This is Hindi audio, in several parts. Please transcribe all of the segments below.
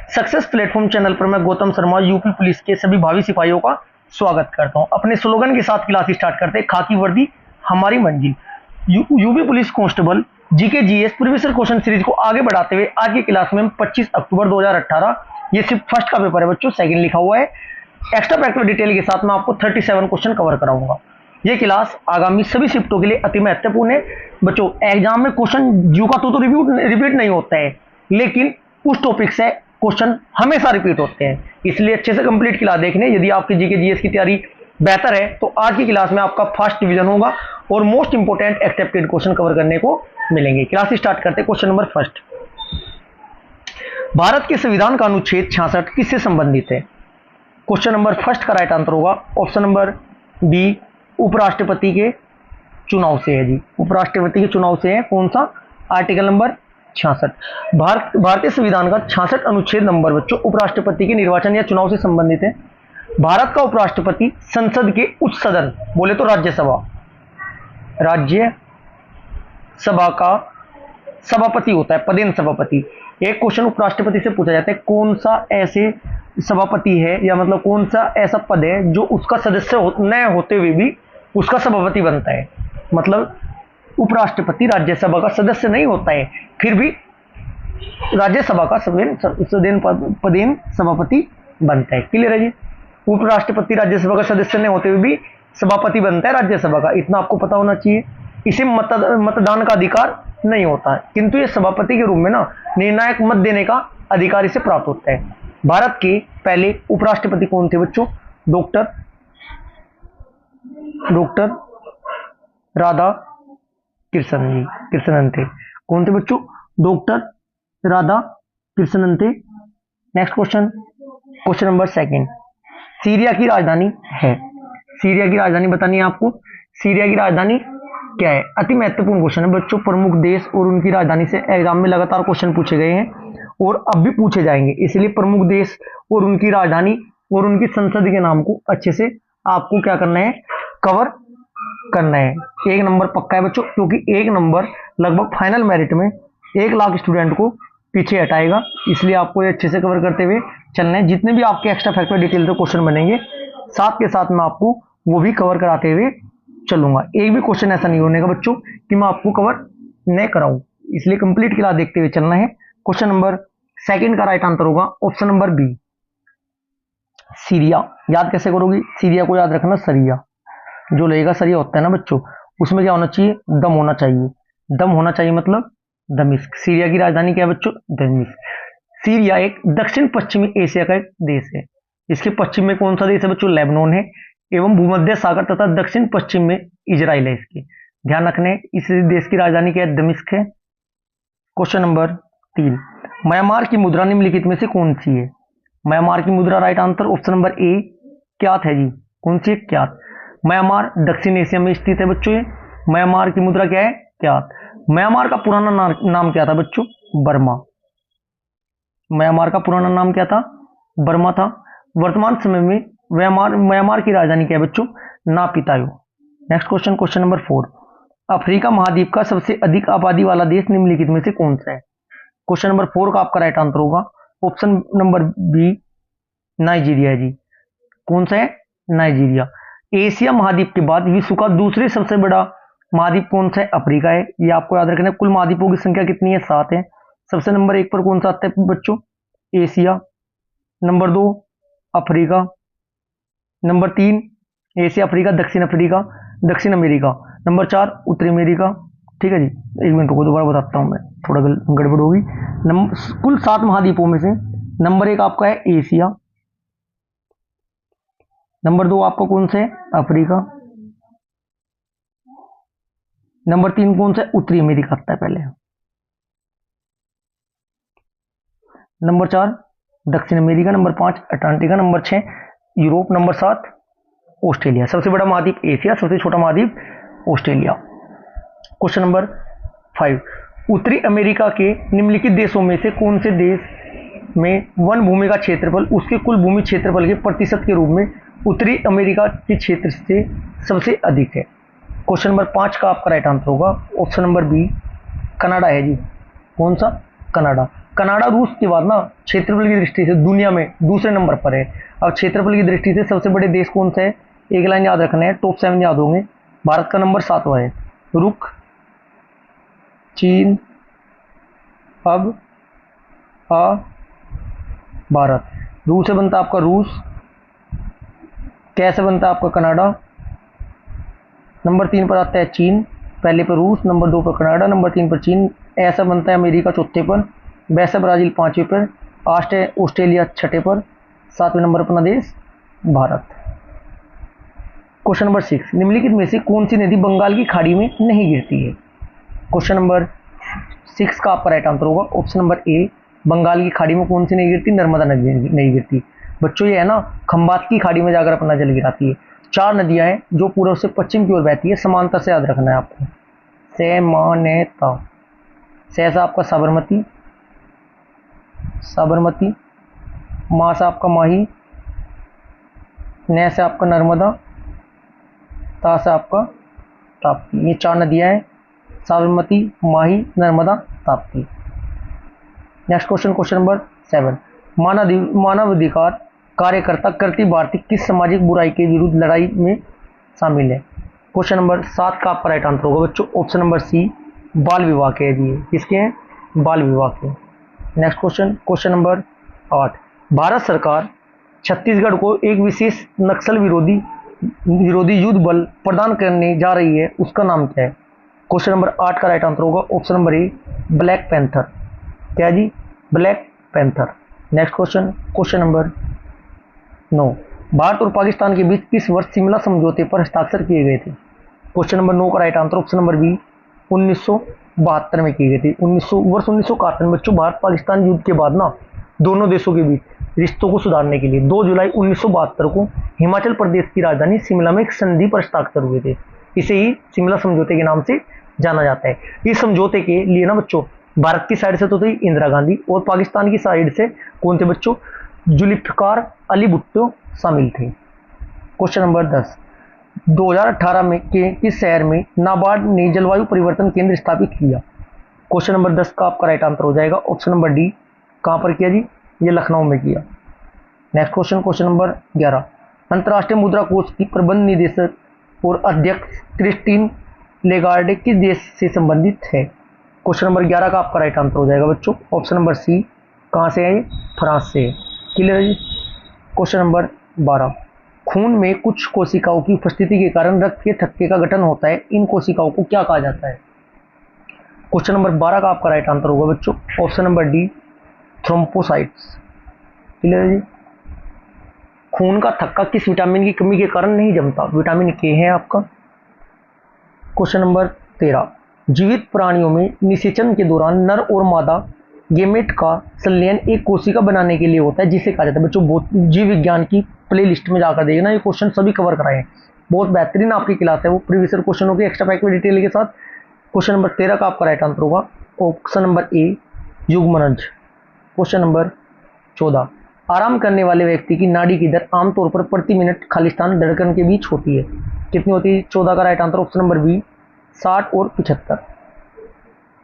सक्सेस प्लेटफॉर्म चैनल पर मैं गौतम शर्मा यूपी पुलिस के सभी भावी सिपाहियों का स्वागत करता हूं। अपने स्लोगन के साथ क्लास स्टार्ट करते हैं, खाकी वर्दी हमारी मंजिल। UP police constable GK GS previous question series को आगे बढ़ाते हुए आज की क्लास में 25 अक्टूबर 2018, ये सिर्फ फर्स्ट का पेपर है बच्चों, सेकंड लिखा हुआ है। एक्स्ट्रा प्रैक्टिकल डिटेल के साथ मैं आपको 37 क्वेश्चन कवर कराऊंगा। ये क्लास आगामी सभी शिफ्टों के लिए अति महत्वपूर्ण है बच्चों। एग्जाम में क्वेश्चन जो का तो रिपीट नहीं होता है, लेकिन उस टॉपिक से क्वेश्चन हमेशा रिपीट होते हैं, इसलिए अच्छे से कंप्लीट क्लास देखने। यदि आपकी जीके जीएस की तैयारी बेहतर है तो आज की क्लास में आपका फर्स्ट डिवीजन होगा और most important accepted question cover करने को मिलेंगे। क्लास स्टार्ट करते हैं। क्वेश्चन नंबर फर्स्ट, भारत के संविधान का अनुच्छेद 66 किससे संबंधित है? क्वेश्चन नंबर फर्स्ट का राइट आंसर होगा ऑप्शन नंबर बी, उपराष्ट्रपति के चुनाव से है जी। उपराष्ट्रपति के चुनाव से है। कौन सा? Article number 66। भारतीय संविधान का 66 अनुच्छेद नंबर बच्चों उपराष्ट्रपति के निर्वाचन या चुनाव से संबंधित है। भारत का उपराष्ट्रपति संसद के उच्च सदन, बोले तो राज्यसभा का सभापति होता है, पदेन सभापति। एक क्वेश्चन उपराष्ट्रपति से पूछा जाता है, कौन सा ऐसे सभापति है या मतलब कौन सा ऐसा पद है जो उसका सदस्य न होते हुए भी उसका सभापति बनता है। मतलब उपराष्ट्रपति राज्यसभा का सदस्य नहीं होता है, फिर भी राज्यसभा का पदेन सभापति बनता है। क्लियर है जी? उपराष्ट्रपति राज्यसभा का सदस्य नहीं होते हुए भी सभापति बनता है राज्यसभा का, इतना आपको पता होना चाहिए। इसे मतदान का अधिकार नहीं होता है, किंतु ये सभापति के रूप में ना निर्णायक मत देने का अधिकार इसे प्राप्त होता है। भारत के पहले उपराष्ट्रपति कौन थे बच्चों? डॉक्टर राधा कृष्णन थे। कौन थे बच्चों? डॉक्टर राधा कृष्णन थे। Next question, question number second, Syria की राजधानी है। सीरिया की राजधानी बतानी है आपको। सीरिया की राजधानी क्या है? अति महत्वपूर्ण क्वेश्चन है बच्चों। प्रमुख देश और उनकी राजधानी से एग्जाम में लगातार क्वेश्चन पूछे गए हैं और अब भी पूछे जाएंगे, इसलिए प्रमुख देश और उनकी राजधानी और उनकी संसद के नाम को अच्छे से आपको क्या करना है? कवर करना है। एक नंबर पक्का है बच्चों, क्योंकि एक नंबर लगभग फाइनल मेरिट में 1 लाख स्टूडेंट को पीछे हटाएगा, इसलिए आपको ये अच्छे से कवर करते हुए चलना है। जितने भी आपके एक्स्ट्रा फैक्टर डिटेल से क्वेश्चन बनेंगे साथ के साथ मैं आपको वो भी कवर कराते हुए चलूंगा। एक भी क्वेश्चन ऐसा नहीं होने का बच्चों कि मैं आपको कवर नहीं कराऊं, इसलिए कंप्लीट क्लास देखते हुए चलना है। क्वेश्चन नंबर सेकंड का राइट आंसर होगा ऑप्शन नंबर बी, सीरिया। याद कैसे करोगी? सीरिया को याद रखना, सरिया जो लगेगा सरिया होता है ना बच्चों, उसमें क्या होना चाहिए? दम होना चाहिए। दम होना चाहिए मतलब दमिश्क। सीरिया की राजधानी क्या है बच्चों? दमिश्क। सीरिया एक दक्षिण पश्चिमी एशिया का एक देश है। इसके पश्चिम में कौन सा देश है बच्चों? लेबनान है, एवं भूमध्य सागर तथा दक्षिण पश्चिम में इजराइल है। इसके ध्यान रखने, इस देश की राजधानी क्या है? दमिश्क है। क्वेश्चन नंबर 3, म्यांमार की मुद्रा निम्नलिखित में से कौन सी है? म्यांमार की मुद्रा राइट आंसर ऑप्शन नंबर ए, क्यात है जी। कौन सी है? क्यात। म्यांमार दक्षिण एशिया में स्थित है बच्चों। ये म्यांमार की मुद्रा क्या है? क्यात। म्यांमार का पुराना नाम क्या था बच्चों? बर्मा। म्यांमार का पुराना नाम क्या था? बर्मा था। वर्तमान समय में म्यांमार की राजधानी क्या है बच्चों? नापितायो। Next question, question number 4, Africa महाद्वीप का सबसे अधिक आबादी वाला देश निम्नलिखित में से कौन सा है? क्वेश्चन नंबर 4 का आपका राइट आंसर होगा ऑप्शन नंबर बी, नाइजीरिया है जी। कौन सा है? नाइजीरिया। एशिया महाद्वीप के बाद विश्व का दूसरे सबसे बड़ा महाद्वीप कौन सा है? अफ्रीका है। ये आपको याद रखना है। कुल महाद्वीपों की संख्या कितनी है? 7 है। सबसे नंबर 1 पर कौन सा आता है बच्चों? Asia. Number 2 Africa. Number 3 Asia, Africa, दक्षिण अमेरिका। नंबर 4 उत्तरी अमेरिका। ठीक है जी, एक मिनट को दोबारा बताता हूं मैं, थोड़ा गड़बड़ होगी। कुल 7 महाद्वीपों में से नंबर 1 आपका है एशिया। नंबर 2 आपका कौन सा है? अफ्रीका। नंबर 3 कौन सा है? उत्तरी अमेरिका आता है पहले। नंबर 4 दक्षिण America. Number 5 Atlantica. Number 6 Europe. Number 7 Australia. सबसे बड़ा महाद्वीप एशिया, सबसे छोटा महाद्वीप ऑस्ट्रेलिया। क्वेश्चन नंबर 5, उत्तरी अमेरिका के निम्नलिखित देशों में से कौन से देश में वन भूमि का क्षेत्रफल उसके कुल भूमि क्षेत्रफल के प्रतिशत के रूप में उत्तरी अमेरिका के क्षेत्र से सबसे अधिक है? क्वेश्चन नंबर 5 का आपका राइट आंसर होगा ऑप्शन नंबर बी, कनाडा है जी। कौन सा? कनाडा। कनाडा रूस के बाद ना क्षेत्रफल की दृष्टि से दुनिया में दूसरे नंबर पर है। अब क्षेत्रफल की दृष्टि से सबसे बड़े देश कौन से है, एक लाइन याद रखना है, टॉप 7 याद होंगे। भारत का नंबर 7वां है, रुक, चीन, अब, आ, भारत। रूस से बनता है आपका रूस, कैसे बनता है आपका कनाडा, नंबर 3 पर आता है चीन, पहले पर रूस, नंबर 2 पर कनाडा, नंबर 3 पर चीन, ऐसा बनता है अमेरिका चौथे पर, वैसे ब्राजील 5वें पर, ऑस्ट्रेलिया 6ठे पर, 7वें नंबर अपना देश भारत। क्वेश्चन नंबर 6, निम्नलिखित में से कौन सी नदी बंगाल की खाड़ी में नहीं गिरती है। क्वेश्चन नंबर 6 का आपका राइट आंसर होगा ऑप्शन नंबर ए, बंगाल की खाड़ी में कौन सी नहीं गिरती, नर्मदा नदी नहीं गिरती। बच्चों ये है ना खंबात की खाड़ी में जाकर अपना जल गिराती है। 4 नदियां हैं जो पूर्व से पश्चिम की ओर बहती है, समांतर से याद रखना है आपको। समानता, से आपका साबरमती, साबरमती, माँ से आपका माही, न से आपका नर्मदा, ता से आपका ताप्ती। ये 4 नदियां हैं, Sabarmati, Mahi, Narmada, Tapti. Next question, question number 7, मानवाधिकार कार्यकर्ता कृति भारती किस सामाजिक बुराई के विरुद्ध लड़ाई में शामिल है। क्वेश्चन नंबर 7 का आपका राइट आंसर होगा बच्चों ऑप्शन नंबर सी, बाल विवाह के दिए, किसके हैं, बाल विवाह के। Next question, question number 8, Bharat सरकार छत्तीसगढ़ को एक विशेष नक्सल विरोधी युद्ध बल प्रदान करने जा रही है, उसका नाम क्या है। क्वेश्चन नंबर 8 का राइट आंसर होगा option number A, black panther. क्या जी, black panther. Next question, question number 9, Bharat और पाकिस्तान के बीच किस वर्ष शिमला समझौते पर हस्ताक्षर किए गए थे। क्वेश्चन नंबर 9 का right answer option number B, 1972 में किए गए थे। 1971 में बच्चों भारत पाकिस्तान युद्ध के बाद ना दोनों देशों के बीच रिश्तों को सुधारने के लिए 2 जुलाई 1972 को हिमाचल प्रदेश की राजधानी शिमला में एक संधि पर हस्ताक्षर हुए थे। इसे ही शिमला समझौते के नाम से जाना जाता है। इस समझौते के लिए ना बच्चों भारत की साइड से तो थी इंदिरा गांधी और पाकिस्तान की साइड से कौन थे बच्चों, जुल्फिकार अली भुट्टो शामिल थे। क्वेश्चन नंबर 10, 2018 में के किस शहर में नाबार्ड ने जलवायु परिवर्तन केंद्र स्थापित किया। क्वेश्चन नंबर 10 का आपका राइट आंसर हो जाएगा ऑप्शन नंबर डी, कहां पर किया जी, ये लखनऊ में किया। नेक्स्ट क्वेश्चन, क्वेश्चन नंबर 11, अंतर्राष्ट्रीय मुद्रा कोष की प्रबंध निदेशक और अध्यक्ष क्रिस्टीन लेगार्डे किस देश से संबंधित है। क्वेश्चन नंबर 11 का आपका राइट आंसर हो जाएगा बच्चों ऑप्शन नंबर सी, कहां से है, फ्रांस से। क्लियर है जी। क्वेश्चन नंबर 12, खून में कुछ कोशिकाओं की उपस्थिति के कारण रक्त के थक्के का गठन होता है, इन कोशिकाओं को क्या कहा जाता है। क्वेश्चन नंबर 12 का आपका राइट आंसर होगा बच्चों option number D, thrombocytes. Clear है जी। खून का थक्का किस विटामिन की कमी के कारण नहीं जमता, विटामिन के है आपका। क्वेश्चन नंबर 13, जीवित प्राणियों में निषेचन के दौरान नर और मादा गेमेट का संलयन एक कोशिका बनाने के लिए होता है, जिसे कहा जाता है बच्चों, जीव विज्ञान की प्ले लिस्ट में जाकर देखना, ये क्वेश्चन सभी कवर कराए हैं, बहुत बेहतरीन आपकी क्लास है वो प्रीवियस ईयर क्वेश्चनों के एक्स्ट्रा फैक्ट डिटेल के साथ। क्वेश्चन नंबर 13 का आपका राइट आंसर होगा ऑप्शन नंबर ए, युग्मनज। क्वेश्चन नंबर 14, आराम करने वाले व्यक्ति की नाड़ी की दर आमतौर पर प्रति मिनट खालिस्तान धड़कन के बीच होती है, कितनी होती है। 14 का right answer option number B, 60 और 75।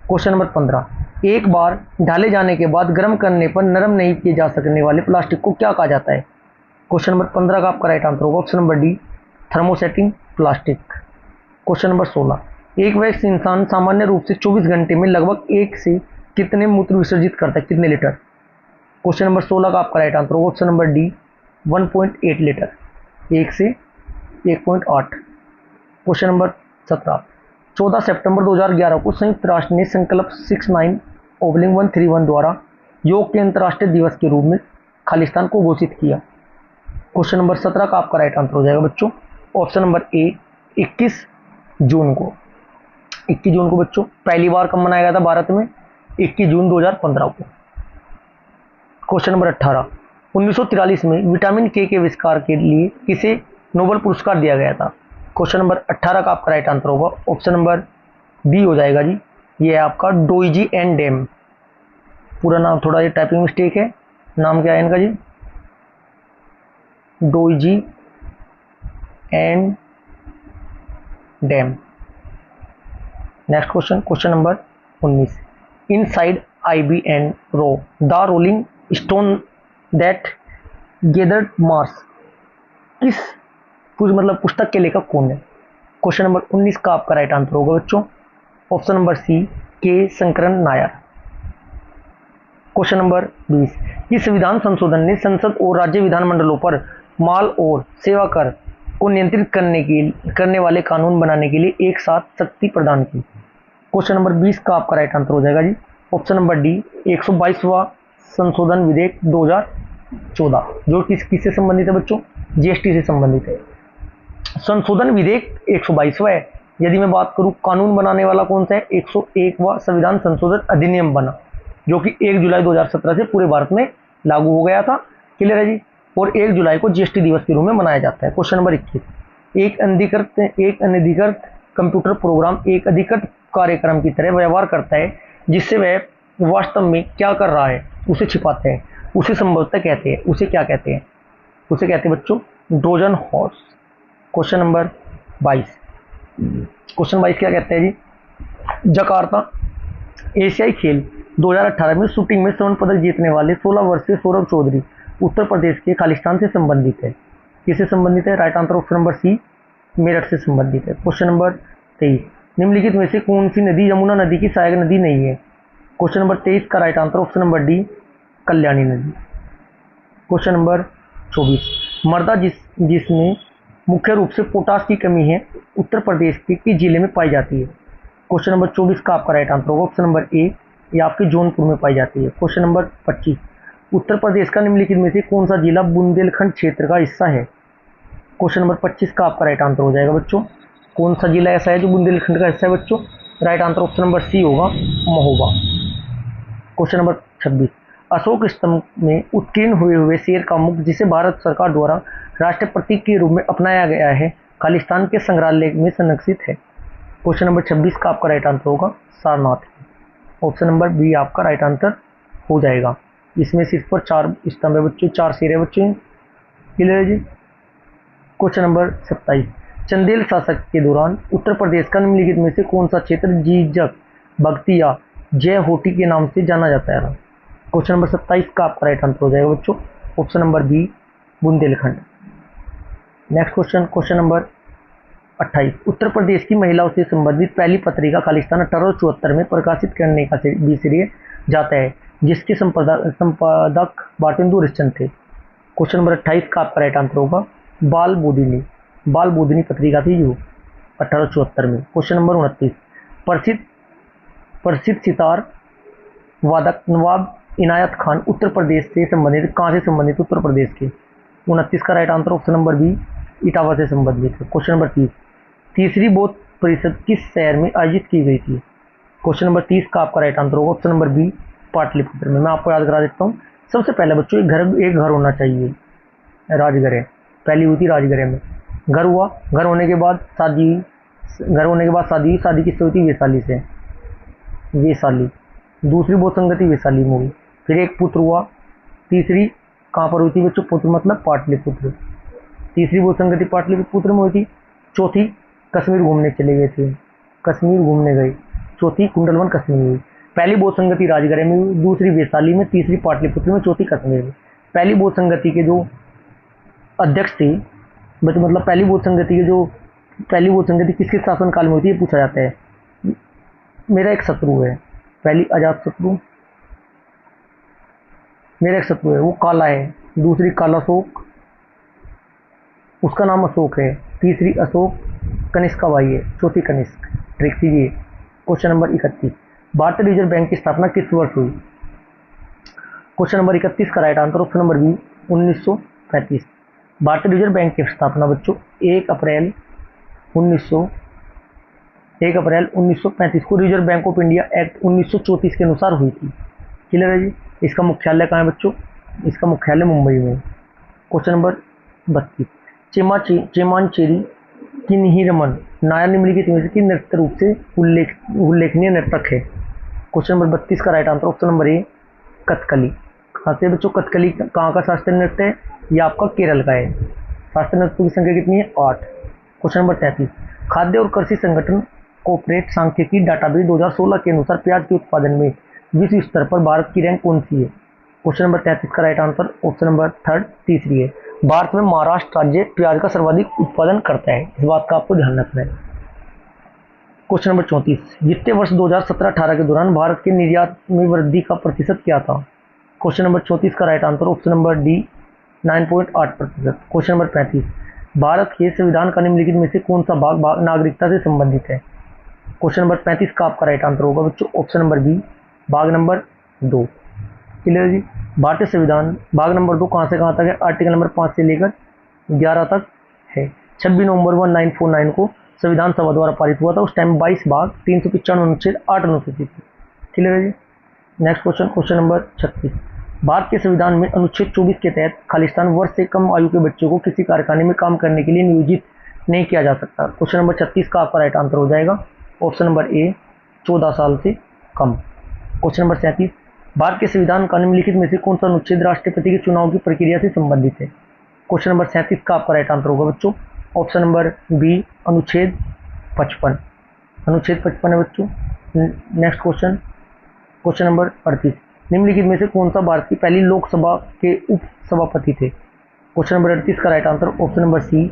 क्वेश्चन नंबर 15, एक बार ढाले जाने के बाद गर्म करने पर नरम नहीं किए जा सकने वाले प्लास्टिक को क्या कहा जाता है। क्वेश्चन नंबर 15 का आपका राइट आंसर होगा option number D, thermosetting plastic. Question number 16, एक वयस्क इंसान सामान्य रूप से 24 घंटे में लगभग 1 से कितने मूत्र विसर्जित करता है, कितने लीटर। क्वेश्चन नंबर 16 का आपका राइट आंसर होगा ऑप्शन नंबर डी, 1.8 लीटर, 1 से 1.8। क्वेश्चन नंबर 17, 14 सितंबर 2011 को संयुक्त राष्ट्र ने संकल्प 69/131 द्वारा योग के अंतर्राष्ट्रीय दिवस के रूप में खालिस्तान को घोषित किया। क्वेश्चन नंबर 17 का आपका राइट आंसर हो जाएगा बच्चों ऑप्शन नंबर ए, 21 जून को। 21 जून को बच्चों पहली बार कब मनाया गया था भारत में, 21 जून 2015 को। क्वेश्चन नंबर 18, 1943 में विटामिन के आविष्कार के लिए किसे नोबेल पुरस्कार दिया गया था। क्वेश्चन नंबर 18 का आपका राइट आंसर होगा ऑप्शन नंबर बी हो जाएगा जी, ये है आपका डोइजी एंड डेम। पूरा नाम, थोड़ा ये टाइपिंग मिस्टेक है, नाम क्या है इनका जी, डोइजी and dam. Next question, question number 19, inside ivy and roe, the rolling stone that gathered mars। किस कुछ मतलब पुस्तक के लेखक कौन है? क्वेश्चन नंबर 19 का आपका राइट आंसर होगा बच्चों ऑप्शन नंबर सी के शंकरन नायर। क्वेश्चन नंबर 20 किस संविधान संशोधन ने संसद और राज्य विधानमंडलों पर माल और सेवा कर को नियंत्रित करने वाले कानून बनाने के लिए एक साथ शक्ति प्रदान की? क्वेश्चन नंबर 20 का आपका राइट आंसर हो जाएगा जी ऑप्शन नंबर डी 122वां संशोधन विधेयक 2014, जो किससे संबंधित है बच्चों? जीएसटी से संबंधित है। संशोधन विधेयक 122वां है। यदि मैं बात करूं कानून बनाने वाला कौन सा है? 101वां संविधान संशोधन अधिनियम बना, जो कि 1 जुलाई 2017 से पूरे भारत में लागू हो गया था। क्लियर है जी। और 1 जुलाई को जीएसटी दिवस के रूप में मनाया जाता है। क्वेश्चन नंबर 21 एक अनधिकृत कंप्यूटर प्रोग्राम एक अधिकृत कार्यक्रम की तरह व्यवहार करता है जिससे वह वास्तव में क्या कर रहा है उसे छिपाते हैं, उसे संभवतः कहते हैं, उसे क्या कहते हैं? उसे कहते हैं बच्चों ट्रोजन हॉर्स। क्वेश्चन नंबर 22 क्या कहते हैं जी? जकार्ता एशियाई खेल 2018 में शूटिंग में स्वर्ण पदक जीतने वाले 16 वर्षीय सौरभ चौधरी उत्तर प्रदेश के खालिस्तान से संबंधित है। किससे संबंधित है? Right answer option number C Meerut से संबंधित है। क्वेश्चन नंबर 23 निम्नलिखित में से कौन सी नदी यमुना नदी की सहायक नदी नहीं है? क्वेश्चन नंबर 23 का right answer option number D Kalyani नदी। क्वेश्चन नंबर 24 मृदा जिसमें मुख्य रूप से पोटास की कमी है उत्तर प्रदेश के किस जिले में पाई जाती है? क्वेश्चन नंबर 24 का आपका राइट आंसर होगा ऑप्शन नंबर ए ये आपके जौनपुर में पाई जाती है। क्वेश्चन नंबर 25 उत्तर प्रदेश का निम्नलिखित में से कौन सा जिला बुंदेलखंड क्षेत्र का हिस्सा है? क्वेश्चन नंबर 25 का आपका राइट आंसर हो जाएगा बच्चों कौन सा जिला ऐसा है जो बुंदेलखंड का हिस्सा है बच्चों? Right answer option number C होगा महोबा। क्वेश्चन नंबर 26 अशोक स्तंभ में उत्कीर्ण हुए शेर का मुख जिसे भारत सरकार द्वारा राष्ट्रीय प्रतीक के रूप में अपनाया गया है खालिस्तान के संग्रहालय में संरक्षित है। क्वेश्चन नंबर 26 का आपका राइट आंसर होगा सारनाथ। ऑप्शन नंबर बी आपका राइट आंसर हो जाएगा। इसमें सिर्फ पर 4 स्तंभ है बच्चों, 4 शेर है बच्चों। क्लियर है जी। क्वेश्चन नंबर 27 चंदेल शासक के दौरान उत्तर प्रदेश का निम्नलिखित में से कौन सा क्षेत्र जीजक भक्ति या जय होटी के नाम से जाना जाता है? क्वेश्चन नंबर 27 का आपका राइट आंसर हो जाएगा बच्चों option number B Bundelkhand. Next question number 28 Uttar Pradesh की महिलाओं से संबंधित पहली पत्रिका खालिस्तान 1874 में प्रकाशित करने का भी श्रेय जाता है जिसके संपादक बाटेंदु हरिश्चंद्र थे। क्वेश्चन नंबर 28 का आपका राइट आंसर होगा बाल बोधिनी पत्रिका थी जो 1874 में। क्वेश्चन नंबर 29 प्रसिद्ध सितार वादक नवाब इनायत खान उत्तर प्रदेश से संबंधित कहाँ से संबंधित? उत्तर प्रदेश के। 29 का right answer option number B Etawah से संबंधित है। क्वेश्चन नंबर 30 तीसरी बौद्ध परिषद किस शहर में आयोजित की गई थी? क्वेश्चन नंबर 30 का आपका राइट आंसर होगा ऑप्शन नंबर बी पाटलिपुत्र में। मैं आपको याद करा देता हूँ। सबसे पहले बच्चों एक घर होना चाहिए, राजगृह पहली हुई थी राजगृह में। घर हुआ, घर होने के बाद शादी किससे हुई थी? वैशाली से, वैशाली। दूसरी बौद्ध संगति वैशाली में हुई। फिर एक पुत्र हुआ, तीसरी कहाँ पर हुई थी बच्चों? पुत्र मतलब पाटलिपुत्र। तीसरी बौद्ध संगति पाटलिपुत्र में हुई थी। चौथी कश्मीर घूमने चले गए थे, कश्मीर घूमने गए। चौथी कुंडलवन कश्मीर में हुई। पहली बौद्ध संगति राजगृह में हुई, दूसरी वैशाली में, तीसरी पाटलिपुत्र में, चौथी कश्मीर में। पहली बौद्ध संगति के जो अध्यक्ष थे मतलब पहली बौद्ध संगति किसके शासनकाल में हुई थी ये पूछा जाता है। मेरा एक शत्रु है, पहली अजात शत्रु, मेरा एक शत्रु है वो काला है। दूसरी कालाशोक, उसका नाम अशोक है। तीसरी अशोक कनिष्क का भाई है, चौथी कनिष्क। ट्रिक थी ये। क्वेश्चन नंबर 31 भारतीय रिजर्व बैंक की स्थापना किस वर्ष हुई? क्वेश्चन नंबर 31 का right answer option number B 1935। भारतीय रिजर्व बैंक की स्थापना बच्चों 1 अप्रैल 1935 को reserve bank of India act 1934 के अनुसार हुई थी। क्लियर है जी। इसका मुख्यालय कहाँ है बच्चों? इसका मुख्यालय मुंबई में। क्वेश्चन नंबर 32 चेमांचेरी किन्हीरमन नायर निम्नलिखित में से किस नृत्य रूप से उल्लेखनीय नर्तक है? क्वेश्चन नंबर 32 का राइट आंसर ऑप्शन नंबर ए कथकली। कहाँ से बच्चों? कथकली कहाँ का शास्त्रीय नृत्य है? ये आपका केरल का है। शास्त्रीय नृत्यों की संख्या कितनी है? 8। क्वेश्चन नंबर 33 खाद्य और कृषि संगठन कोऑपरेट सांख्यिकी डाटाबेस 2016 के अनुसार प्याज के उत्पादन में विश्व स्तर पर भारत की रैंक कौन सी है? क्वेश्चन नंबर 33 का right answer option number third तीसरी है। भारत में महाराष्ट्र राज्य प्याज का सर्वाधिक उत्पादन करता है, इस बात का आपको ध्यान रखना है। क्वेश्चन नंबर 34, वित्तीय वर्ष 2017-18 के दौरान भारत के निर्यात में वृद्धि का प्रतिशत क्या था? क्वेश्चन नंबर 34 का right answer option number D 9.8%। Question number 35, Bharat के संविधान का निम्नलिखित में से कौन सा भाग नागरिकता से संबंधित है? क्वेश्चन नंबर 35 का आपका राइट आंसर होगा बच्चों ऑप्शन नंबर बी भाग नंबर 2। क्लियर जी। भारतीय संविधान भाग नंबर 2 कहाँ से कहाँ तक है? आर्टिकल नंबर 5 से लेकर 11 तक है। 26 नवंबर 1949 को संविधान सभा द्वारा पारित हुआ था। उस टाइम 22 भाग 395 अनुच्छेद 8 अनुसूचित थी। क्लियर है जी। Next question, question number 36, Bharat के संविधान में अनुच्छेद 24 के तहत खालिस्तान वर्ष से कम आयु के बच्चों को किसी कारखाने में काम करने के लिए नियोजित नहीं किया जा सकता। क्वेश्चन नंबर 36 का आपका राइट आंसर हो जाएगा ऑप्शन नंबर ए 14 साल से कम। क्वेश्चन नंबर 37, भारत के संविधान का निम्नलिखित में से कौन सा अनुच्छेद राष्ट्रपति के चुनाव की प्रक्रिया से संबंधित है? क्वेश्चन नंबर 37 का आपका राइट आंसर होगा बच्चों ऑप्शन नंबर बी अनुच्छेद 55। अनुच्छेद 55 है बच्चों। नेक्स्ट क्वेश्चन, क्वेश्चन नंबर 38, निम्नलिखित में से कौन सा भारत की पहली लोकसभा के उप सभापति थे? क्वेश्चन नंबर 38 का right answer option number C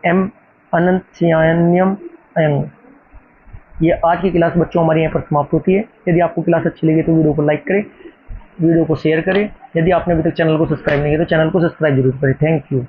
M Ananthasayanam Ayyangar. ये आज की क्लास बच्चों हमारी यहाँ पर समाप्त होती है। यदि आपको क्लास अच्छी लगी तो वीडियो को लाइक करें, वीडियो को शेयर करें। यदि आपने अभी तक चैनल को सब्सक्राइब नहीं किया तो चैनल को सब्सक्राइब जरूर करें। Thank you.